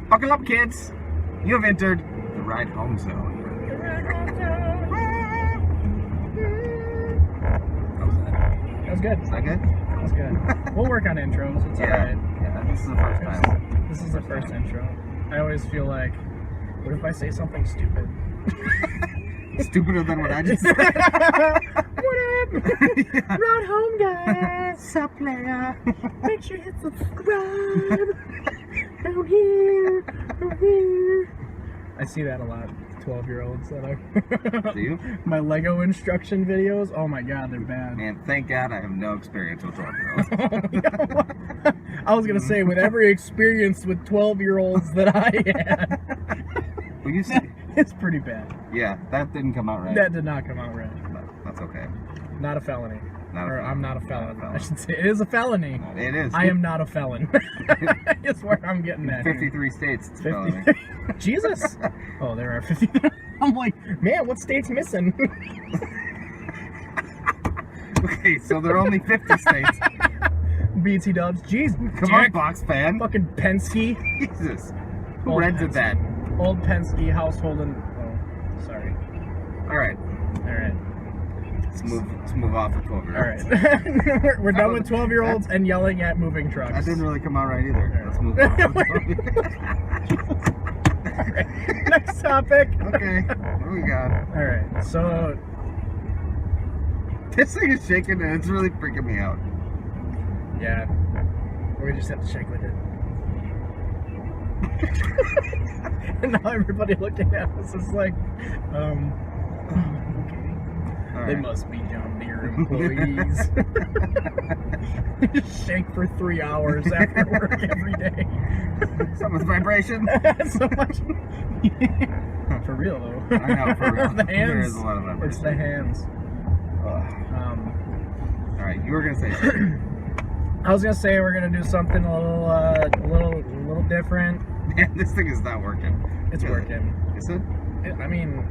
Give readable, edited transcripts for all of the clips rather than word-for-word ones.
Buckle up, kids. You have entered the ride home zone. How's that? That was good. Is that good? That was good. We'll work on intros. It's alright. Yeah, this is the first time. This is the first intro. I always feel like, what if I say something stupid? Stupider than what I just said. What up? Yeah. Ride home, guys. Sup, player? Make sure you hit subscribe. Down here. Down here. I see that a lot. 12-year-olds that I. Do you? My Lego instruction videos. Oh my god, they're bad. Man, thank God I have no experience with 12-year-olds. I was gonna say, with every experience with 12-year-olds that I had, Well, you see, it's pretty bad. yeah, that didn't come out right. That did not come out right. But that's okay. Not a felony. Not a Or felony. I'm not a felon. Not a felon. I should say it is a felony. It is. I am not a felon. It's where I'm getting at. here. 53 states. It's 50. felony. Jesus. Oh, there are 50. I'm like, man, what state's missing? Okay, so there are only 50 states. BT Dubs. Jeez. Come on, Box fan. Fucking Penske. Jesus. Who Old rented that? Old Penske household and. Oh, sorry. All right. All right. Let's move off the 12-year-olds. All right. We're done with 12-year-olds and yelling at moving trucks. That didn't really come out right either. All right. Let's move on. All right. Next topic. Okay. What do we got? All right. So, This thing is shaking and it's really freaking me out. yeah. We just have to shake with it. And now everybody looking at us is like, okay. All They right. must be John Deere employees. Just shake for 3 hours after work every day. Something's vibration. So much. For real though. I know, for real. The hands. There is a lot of vibration. It's the hands. Ugh. All right, you were gonna say something. I was gonna say we're gonna do something a little different. Man, this thing is not working. It's Is it? working. Is it? I mean,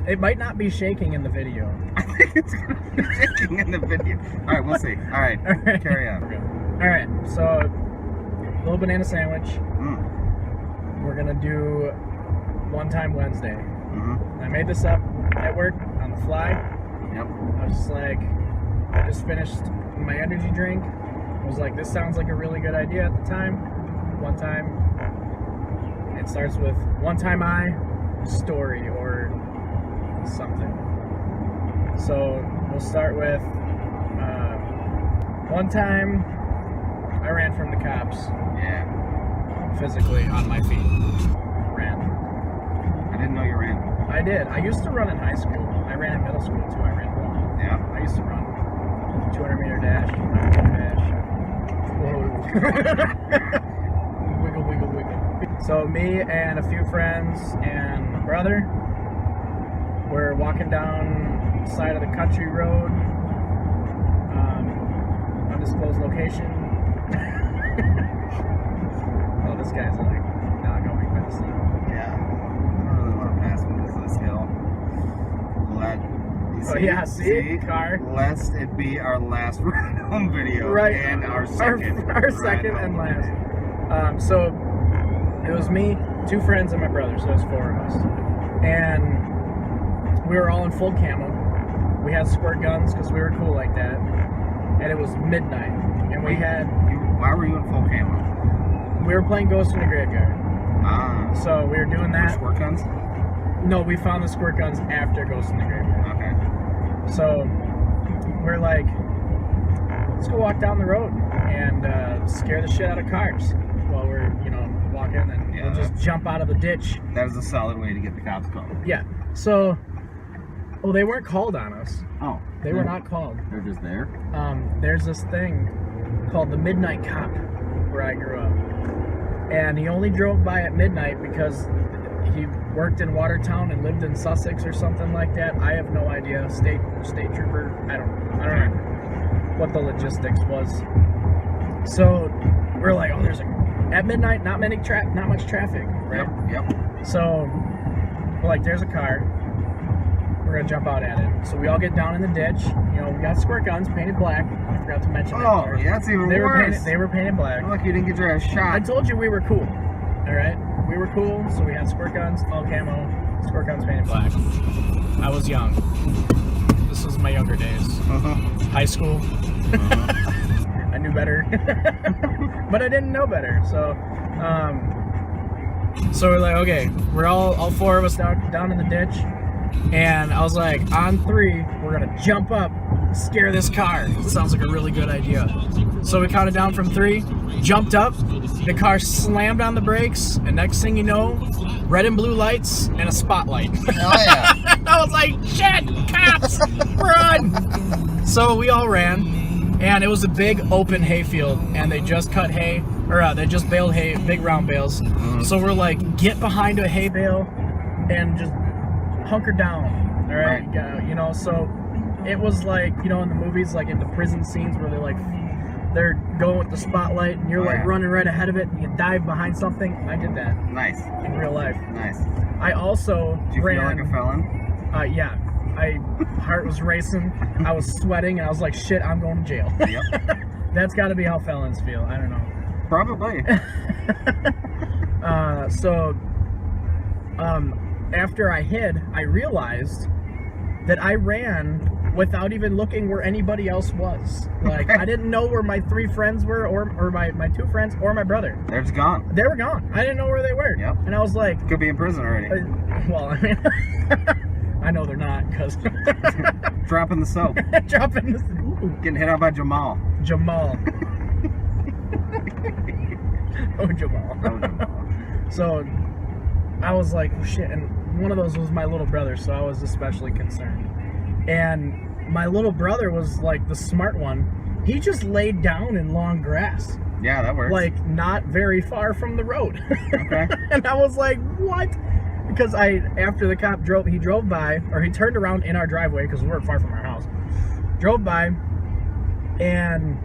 it might not be shaking in the video. I think it's gonna be shaking in the video. All right, we'll see. All right, All right. carry on. All right. So, little banana sandwich. Mm. We're gonna do One Time Wednesday. Mm-hmm. I made this up at work on the fly. Yep. I was just like, I just finished my energy drink. I was like, this sounds like a really good idea at the time. One time. It starts with one time I story or something. So we'll start with one time I ran from the cops Yeah. physically on my feet. Ran. I didn't know you ran. I did. I used to run in high school. I ran in middle school too. I ran long. Yeah. I used to run 200-meter dash, wiggle, wiggle, wiggle. So me and a few friends and my brother were walking down the side of the country road, undisclosed location. Oh, this guy's like not going fast enough. Yeah. I don't really want to pass me this hill. Oh yeah, see? Car. Lest it be our last ride home video. Right. And our second. Our ride second home and video. last. So it was me, 2 friends, and my brother. So it was 4 of us, and we were all in full camo. We had squirt guns because we were cool like that, and it was midnight, and we had Why were you in full camo? we were playing Ghost in the Graveyard. Ah. So we were doing that. Squirt guns? No, we found the squirt guns after Ghost in the Graveyard. Okay. So we're like, let's go walk down the road and scare the shit out of cars while we're, walking, and Yeah, we'll just that's- jump out of the ditch. That was a solid way to get the cops called. Yeah. So, they weren't called on us. Oh. They were not called. They're just there? There's this thing called the Midnight Cop where I grew up. And he only drove by at midnight because he worked in Watertown and lived in Sussex or something like that. I have no idea. State trooper. I don't know what the logistics was. So we're like, at midnight, not much traffic, right? Yep. So we're like, there's a car. We're gonna jump out at it. So we all get down in the ditch. We got squirt guns painted black. I forgot to mention that. Oh, part. yeah, that's even They worse. were painted black. Look, you didn't get your ass I shot. told you we were cool. All right. we were cool, so we had squirt guns, all camo, squirt guns painted black. I was young. This was my younger days. High school. I knew better. But I didn't know better. So we're like, okay, we're all four of us down in the ditch. And I was like, on 3, we're gonna jump up, scare this car. It sounds like a really good idea. So we counted down from 3, jumped up, the car slammed on the brakes, and next thing you know, red and blue lights and a spotlight. Oh yeah. I was like, shit, cops, run! So we all ran, and it was a big open hayfield, and they just cut hay, or they just baled hay, big round bales. So we're like, get behind a hay bale and just hunker down, all right? You know, so it was like, you know, in the movies, like in the prison scenes where they're going with the spotlight and you're like running right ahead of it and you dive behind something. I did that. Nice. In real life. Nice. I also Did you ran. feel like a felon? Yeah. Heart was racing. I was sweating and I was like, shit, I'm going to jail. Yep. That's got to be how felons feel. I don't know. Probably. After I hid, I realized that I ran without even looking where anybody else was. Like, I didn't know where my 3 friends were, or my 2 friends, or my brother. They're just gone. They were gone. I didn't know where they were. Yep. And I was like... Could be in prison already. Well, I mean... I know they're not, because... Dropping the soap. Dropping the... Ooh. Getting hit out by Jamal. Jamal. Oh, Jamal. So, I was like, oh, shit. And one of those was my little brother, so I was especially concerned. And my little brother was like the smart one. He just laid down in long grass. Yeah, that works. Like, not very far from the road. Okay. And I was like, what? Because after the cop drove by, or he turned around in our driveway, because we weren't far from our house. Drove by, and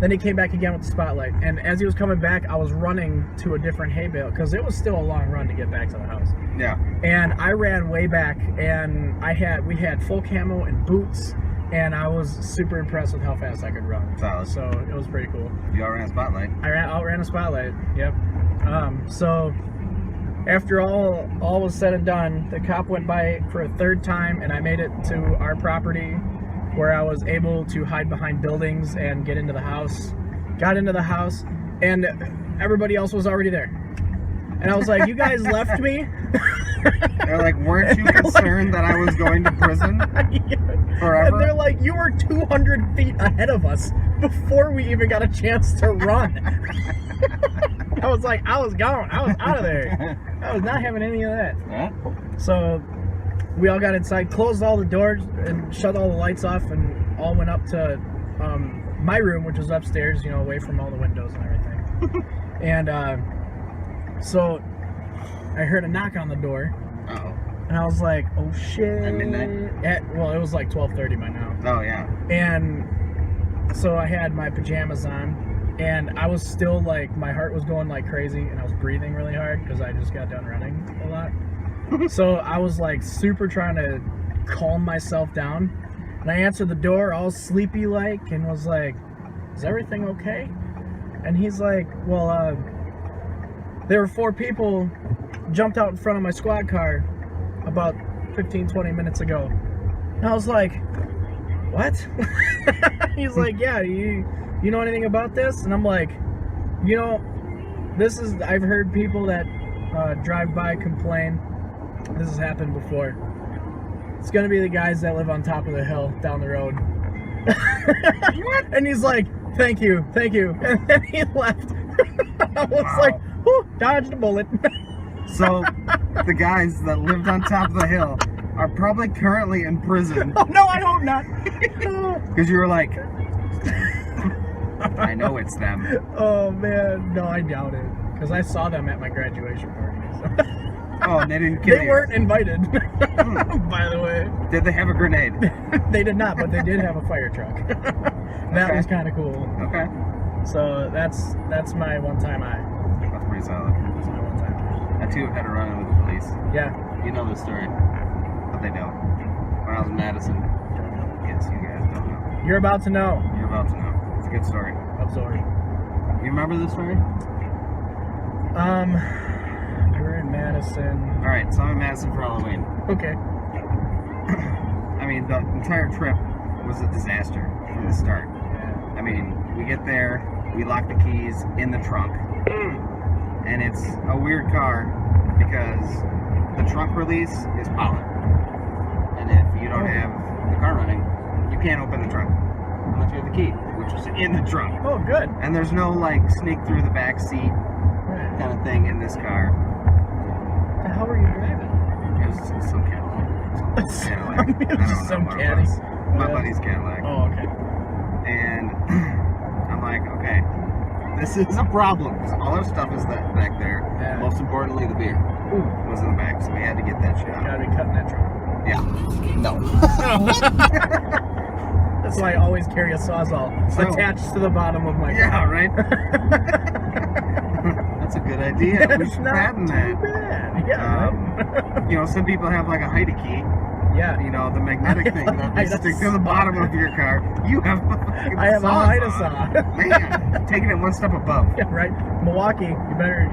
then he came back again with the spotlight. And as he was coming back, I was running to a different hay bale, because it was still a long run to get back to the house. Yeah. And I ran way back, and we had full camo and boots, and I was super impressed with how fast I could run. Solid. So it was pretty cool. You outran a spotlight. I outran a spotlight. Yep. So after all was said and done, the cop went by for a 3rd time, and I made it to our property, where I was able to hide behind buildings and get into the house. Got into the house, and everybody else was already there. And I was like, you guys left me? They're like, weren't you concerned that I was going to prison forever? And they're like, you were 200 feet ahead of us before we even got a chance to run. I was like, I was gone. I was out of there. I was not having any of that. Yeah. So we all got inside, closed all the doors, and shut all the lights off, and all went up to my room, which was upstairs, you know, away from all the windows and everything. And so I heard a knock on the door. Uh-oh. And I was like, oh shit. At midnight? Well, it was like 12:30 by now. Oh, yeah. And so I had my pajamas on, and I was still like, my heart was going like crazy, and I was breathing really hard because I just got done running a lot. So I was like super trying to calm myself down. And I answered the door all sleepy like, and was like, is everything okay? And he's like, well, there were 4 people jumped out in front of my squad car about 15-20 minutes ago. And I was like, what? He's like, yeah, you know anything about this? And I'm like, you know, I've heard people that drive by complain. This has happened before. It's gonna be the guys that live on top of the hill down the road. And he's like, thank you. And then he left. I was like, whew, dodged a bullet. So, the guys that lived on top of the hill are probably currently in prison. Oh, no, I hope not. Because you were like, I know it's them. Oh, man. No, I doubt it. Because I saw them at my graduation party. So. Oh, and they didn't kill you. They weren't invited, by the way. Did they have a grenade? They did not, but they did have a fire truck. That was kind of cool. Okay. So that's my one-time high. That's pretty solid. That's my one-time high. I too have had a run-in with the police. Yeah. You know the story, but they don't. When I was in Madison, yes, you guys don't know. You're about to know. You're about to know. It's a good story. Absorb. You remember this story? I Madison. All right, so I'm in Madison for Halloween. Okay. I mean, the entire trip was a disaster from the start. Yeah. I mean, we get there, we lock the keys in the trunk, and it's a weird car because the trunk release is power. And if you don't have the car running, you can't open the trunk unless you have the key, which is in the trunk. Oh, good. And there's no like sneak through the back seat Right. kind of thing in this car. The hell were you driving? It was some Cadillac. Cadillac. It I was don't some know what it caddy. was. My Yeah. buddy's Cadillac. Oh, okay. And I'm like, okay, this is a problem. 'Cause all our stuff is back there. Yeah. Most importantly, the beer Ooh, was in the back, so we had to get that shit out. gotta be cutting that trunk. Yeah. No. That's why I always carry a Sawzall So- attached to the bottom of my Yeah, car. right? That's a good idea. We It's should not patent too that. bad. Yeah, right? You know, some people have like a Heidi key, Yeah. you know, the magnetic thing that I you stick to the bottom of your car. You have a fucking I have a Sawzall. Haida saw. Man, taking it one step above. Yeah, right. Milwaukee, you better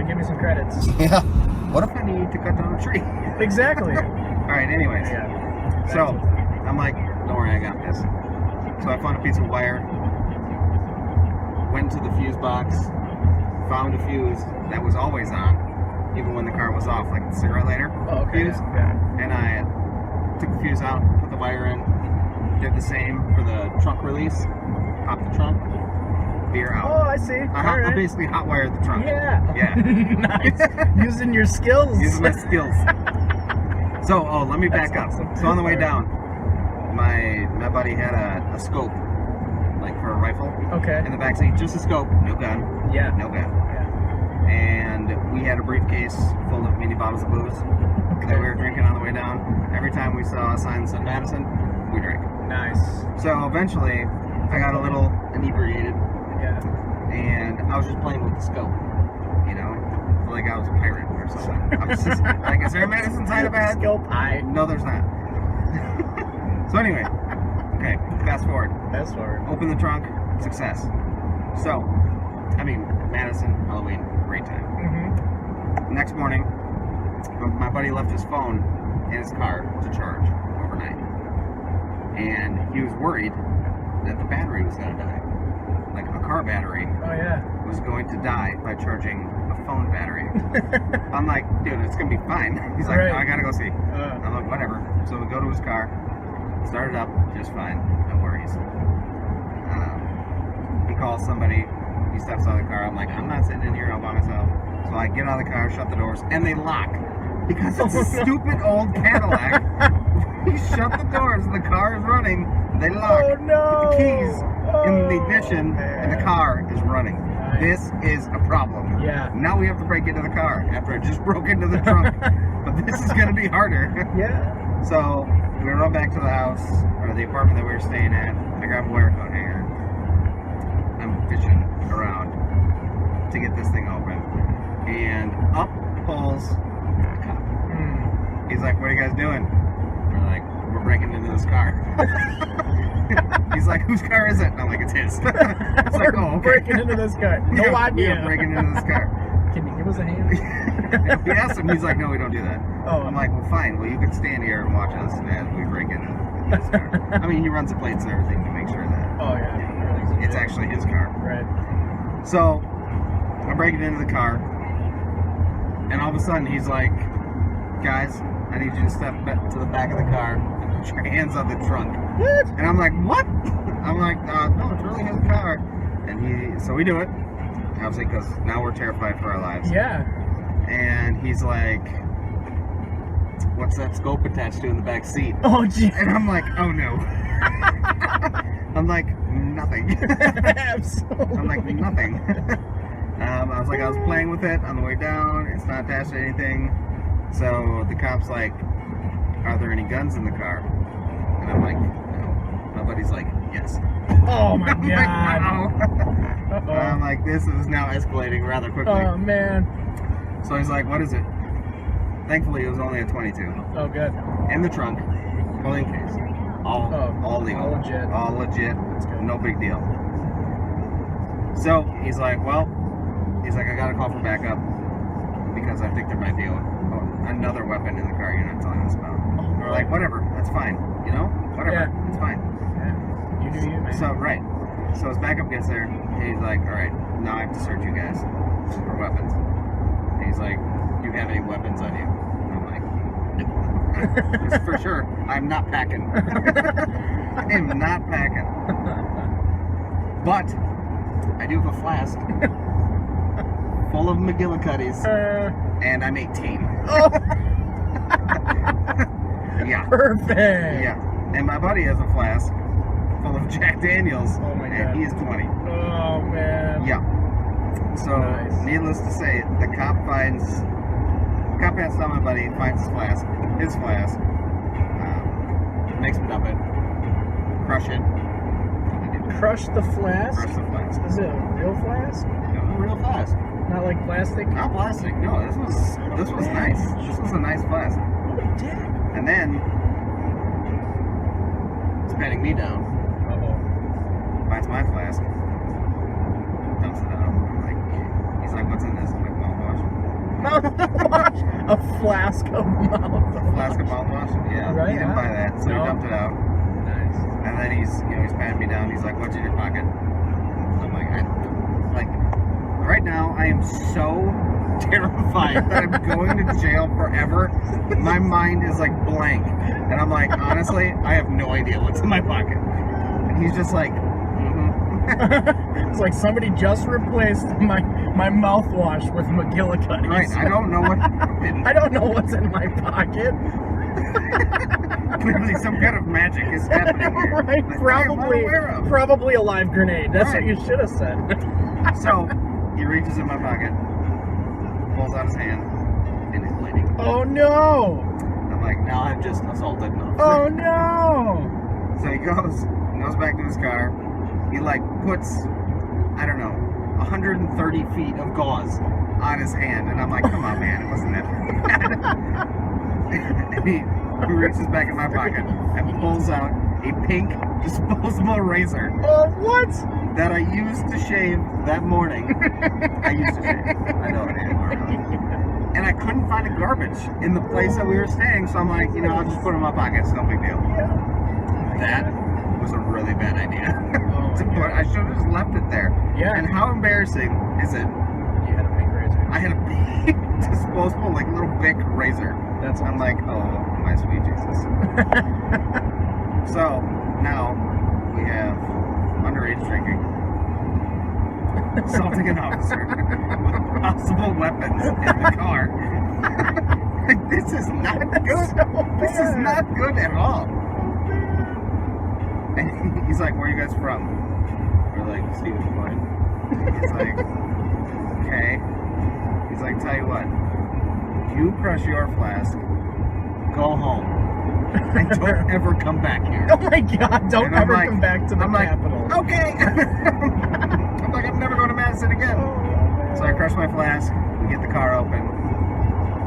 give me some credits. Yeah. What if I need to cut down a tree? Exactly. All right, anyways. Yeah. So, I'm like, don't worry, I got this. So I found a piece of wire, went to the fuse box, found a fuse that was always on, even when the car was off, like the cigarette lighter Oh, okay. fuse. Yeah. And I took the fuse out, put the wire in, did the same for the trunk release, popped the trunk, beer Oh, out. I see. I All right. basically hot wired the trunk. Yeah. Yeah. Nice. Using your skills. Using my skills. So, let me back That's up. awesome. So on the way Alright. down, my buddy had a scope, like for a rifle, Okay. in the back seat. Just a scope, no gun, Yeah. no gun. Yeah. And we had a briefcase full of mini bottles of booze that we were drinking on the way down. Every time we saw a sign that said Madison, we drank. Nice. So eventually, I got a little inebriated, Yeah. and I was just playing with the scope. You know, I feel like I was a pirate or something. I was just like, is there a Madison sign up ahead? Skill pie. No, there's not. So anyway, okay, fast forward. That's hard. Open the trunk, success. So, I mean, Madison, Halloween, great time. Mm-hmm. Next morning, my buddy left his phone in his car to charge overnight. And he was worried that the battery was going to die. Like a car battery Oh yeah. was going to die by charging a phone battery. I'm like, dude, it's going to be fine. He's like, Right. no, I got to go see. Uh, I'm like, whatever. So we go to his car, start it up, just fine, no worries. He calls somebody, he steps out of the car. I'm like, I'm not sitting in here all by myself. So I get out of the car, shut the doors, and they lock. Because it's a stupid old Cadillac. We shut the doors, the car is running, they lock. oh no. The keys in the ignition, Oh, and the man. car is running. Nice. This is a problem. Yeah. Now we have to break into the car after I just broke into the trunk. But this is going to be harder. Yeah. So we run back to the house, or the apartment that we were staying at. I grab a wire coat hanger. I'm fishing around to get this thing open. And up pulls a cop. Hmm. He's like, what are you guys doing? We're like, we're breaking into this car. He's like, whose car is it? And I'm like, it's his. It's like, We're oh, okay. breaking into this guy. No Yeah, idea. We're breaking into this car. Can you give us a hand? We asked him, he's like, no, we don't do that. Oh. I'm like, well, fine. Well, you can stand here and watch us as we break into his car. I mean, he runs the plates and everything to make sure that Oh yeah. it's actually his car. Right. So, I'm breaking into the car, and all of a sudden, he's like, guys, I need you to step back to the back of the car and put your hands on the trunk. What? And I'm like, what? I'm like, no, it's really his car. And so we do it, obviously, because now we're terrified for our lives. Yeah. And he's like, what's that scope attached to in the back seat? Oh gee. And I'm like, oh no. I'm like, nothing. Absolutely. I'm like, nothing. I was like, I was playing with it on the way down. It's not attached to anything. So the cop's like, are there any guns in the car? And I'm like, no. My buddy's like, yes. Oh my I'm god. like, no. Uh-oh. I'm like, this is now escalating rather quickly. Oh man. So he's like, what is it? Thankfully, it was only a 22. Oh good. In the trunk, holding case. All legal. All legit. All legit. That's good. No big deal. So he's like, I gotta call for backup because I think there might be another weapon in the car you're not telling us about. We're like, whatever, that's fine. You know, whatever, Yeah. it's fine. Yeah. You do you, man. So right. So his backup gets there, and he's like, all right, now I have to search you guys for weapons. And he's like, do you have any weapons on you? And I'm like, no. For sure, I'm not packing. I am not packing. But I do have a flask full of McGillicuddies, and I'm 18. Oh, Yeah. perfect. Yeah. And my buddy has a flask full of Jack Daniels, Oh my and God. he is 20. Oh, man. Yeah. So, Nice. needless to say, the cop hands down my buddy, finds his flask, makes him dump it, crush it. Crush the flask? Crush the flask. Is it a real flask? It was a real flask. Not like plastic? Not plastic. No, this was nice. This was a nice flask. What a dick. And then he's patting me down, Uh-oh. finds my flask, dumps it out. He's like, what's in this? I'm like, mouthwash. A flask of mouthwash. A flask of mouthwash? Yeah. Right, He didn't huh? buy that, so No. he dumped it out. Nice. And then he's patting me down. He's like, what's in your pocket? I'm like, right now, I am so terrified that I'm going to jail forever. My mind is like blank. And I'm like, honestly, I have no idea what's in my pocket. And he's just like, It's like somebody just replaced my mouthwash with McGillicuddies. right, I don't know what happened. I don't know what's in my pocket. Clearly some kind of magic is happening here. Right, that I'm not aware of. probably a live grenade. That's Right. what you should have said. So, he reaches in my pocket, pulls out his hand, and is bleeding. Oh no! I'm like, now I've just assaulted an officer. Oh no! So he goes back to his car. He like puts, I don't know, 130 feet of gauze on his hand, and I'm like, come on, man, it wasn't that bad. And he reaches back in my pocket and pulls out a pink disposable razor Oh what? that I used to shave that morning. I used to shave. I don't anymore. And I couldn't find a garbage in the place that we were staying, so I'm like, I'll just put it in my pocket. It's no big deal. That was a really bad idea. Oh my God. I should have just left it there. Yeah. And how embarrassing is it? You had a pink razor. I had a big disposable, like little Bic razor. That's I'm like, oh my sweet Jesus. So now we have underage drinking, assaulting an officer with possible weapons in the car. Like, this is not good. This is not good at all. And he's like, where are you guys from? We're like, Stevens Point. He's like, okay. He's like, tell you what, you crush your flask, go home, and don't ever come back here. Oh my God! Don't And I'm ever like- come back to the I'm like, Capitol. okay. I'm like, I'm never going to Madison again. So I crush my flask, we get the car open,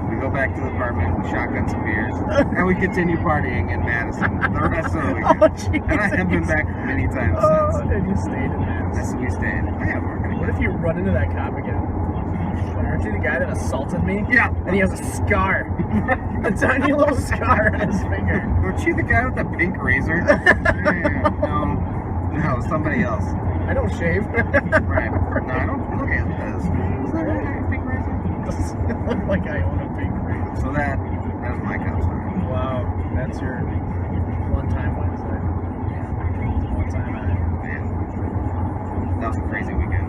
we go back to the apartment, we shotgun some beers, and we continue partying in Madison the rest of the weekend. Oh, jeez. And I have been back many times Oh, since. and you stayed in that. That's we stayed. I have work What if you run into that cop again? Aren't you the guy that assaulted me? Yeah. And he has a scar. A tiny little scar on his finger. Weren't you the guy with the pink razor? No, somebody else. I don't shave. Right. No, I don't look at this. Is that really a pink razor? Doesn't look like I own a pink razor. So that was my cop story. Wow, that's your one-time Wednesday. One-time Man, that was a crazy weekend.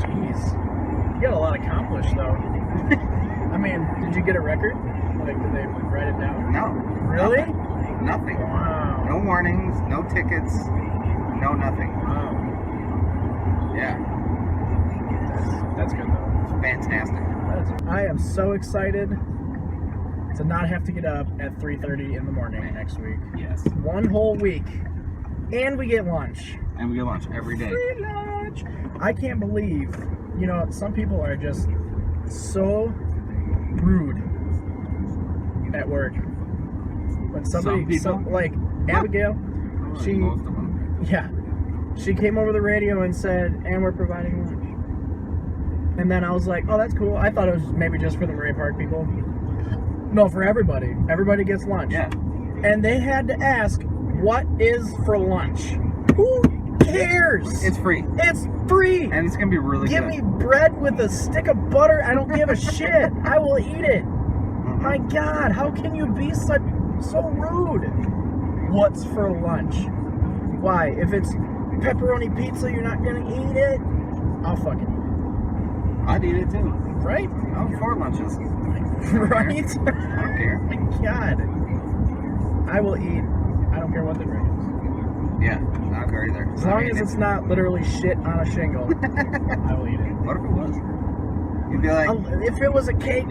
Jeez. You got a lot accomplished, though. I mean, did you get a record? Like, did they write it down? No. Really? Nothing. Wow. No warnings, no tickets, no nothing. Wow. Yeah. That's good, though. It's fantastic. I am so excited to not have to get up at 3:30 in the morning next week. Yes. One whole week. And we get lunch. And we get lunch every day. Free lunch. I can't believe, some people are just so rude at work. When somebody, Some people? like Abigail, she, Most of them. yeah, she came over the radio and said, and we're providing lunch. And then I was like, oh, that's cool. I thought it was maybe just for the Murray Park people. No, for everybody. Everybody gets lunch. Yeah. And they had to ask, what is for lunch? Who cares? It's free. It's free. And it's going to be really Give good. me bread with a stick of butter. I don't give a shit. I will eat it. Mhm. My God, how can you be so rude? What's for lunch? Why? If it's pepperoni pizza, you're not gonna eat it? I'll fucking eat I'd eat it too. it. Right? Oh, 4 lunches. Right? I don't care. My God. I will eat. I don't care what the drink is. Yeah, I don't care either. As long as it's not literally shit on a shingle, I will eat it. What if it was? You'd be like, If it was a cake,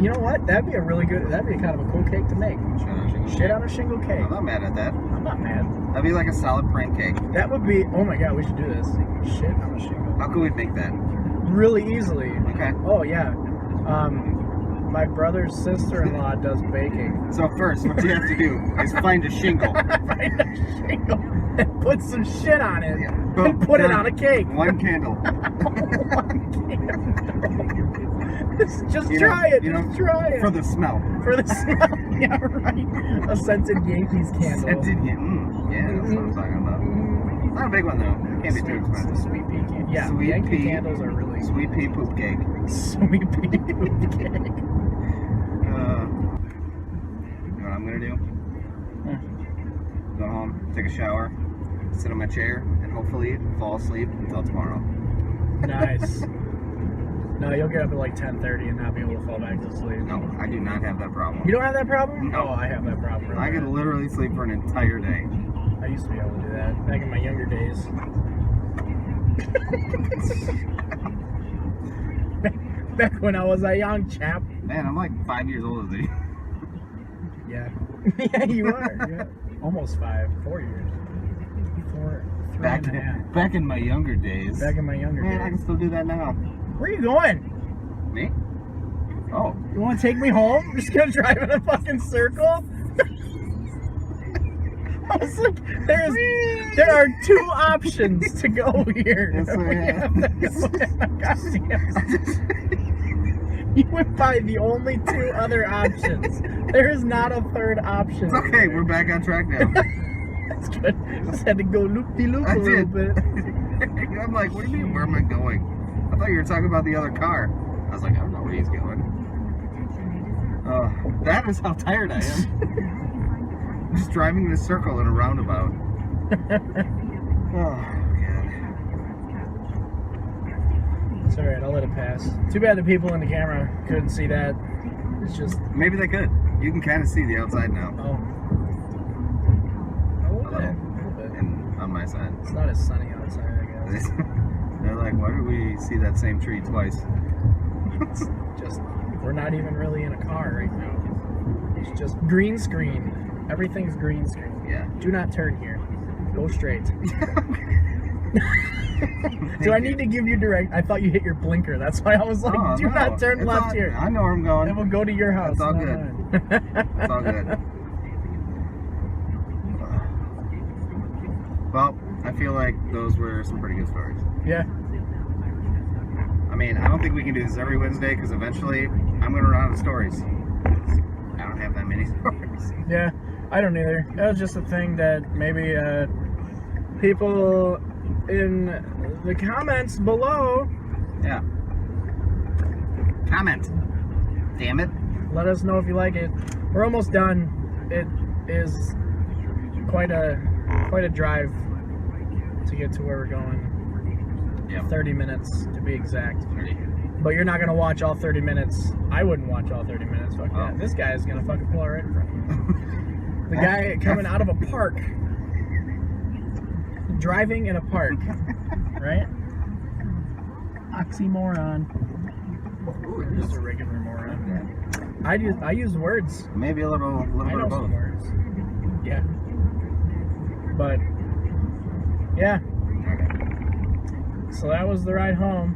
you know what? That'd be kind of a cool cake to make. Shit on a shingle cake. I'm not mad at that. I'm not mad. That'd be like a solid prank cake. That would be, oh my God, we should do this. Shit on a shingle. How could we make that? Really easily. Okay. Oh yeah. My brother's sister-in-law does baking. So first, what you have to do is find a shingle. Find a shingle and put some shit on it Yeah. and put it on a cake. One candle. Just You try know- it. you know, Just try it. For the smell. For the smell. Yeah, right. A scented Yankees candle. Scented, yeah, that's what I'm talking about. Not a big one though. Can't be too expensive. Sweet pea candle. Yeah, Sweet Yankee pea. candles are really Sweet pea poop cake. Sweet pea poop cake. You know what I'm gonna do? Go home, take a shower, sit on my chair, and hopefully fall asleep until tomorrow. Nice. No, you'll get up at like 10:30 and not be able to fall back to sleep. No, I do not have that problem. You don't have that problem? No. Oh, I have that problem. Really I could bad. literally sleep for an entire day. I used to be able to do that back in my younger days. Back when I was a young chap. Man, I'm like 5 years older than you. Yeah. Yeah, you are. Yeah. Almost 4 years. 3 and a half. Back in my younger days. Back in my younger Man, I can days. still do that now. Where are you going? Me? Oh. You want to take me home? I'm just gonna drive in a fucking circle? I was like, there are 2 options to go here. Yes, I We am. have to go in a goddamn- You went by the only 2 other options. There is not a third option. It's okay, we're back on track now. That's good. Just had to go loop-de-loop I a little did. bit. I'm like, what do you mean, where am I going? I thought you were talking about the other car. I was like, I don't know where he's going. That is how tired I am. I'm just driving in a circle in a roundabout. Oh, God. It's alright, I'll let it pass. Too bad the people in the camera couldn't see that. It's just, Maybe they could. You can kind of see the outside now. oh. A little bit. A little bit. And on my side. It's not as sunny outside, I guess. They're like, why do we see that same tree twice? It's just, we're not even really in a car right now. It's just green screen. Everything's green screen. Yeah. Do not turn here. Go straight. Do I need to give you direct? I thought you hit your blinker. That's why I was like, Oh, do no. not turn It's left all- here. I know where I'm going. And we'll go to your house. It's all not good. mine. It's all good. Well, I feel like those were some pretty good stories. Yeah. I mean, I don't think we can do this every Wednesday because eventually I'm going to run out of stories. I don't have that many stories. Yeah. I don't either. That was just a thing that maybe people in the comments below Yeah. Comment. Damn it. let us know if you like it. We're almost done. It is quite a drive to get to where we're going. Yep. 30 minutes to be exact. 30. But you're not gonna watch all 30 minutes. I wouldn't watch all 30 minutes. Fuck Oh. that. This guy is gonna fucking pull out right in front of you. The guy coming out of a park. Driving in a park. Right? Oxymoron. Ooh, Just a regular moron. I use words. maybe a little I bit know of both. some words. Yeah. But yeah. Okay. So that was the ride home.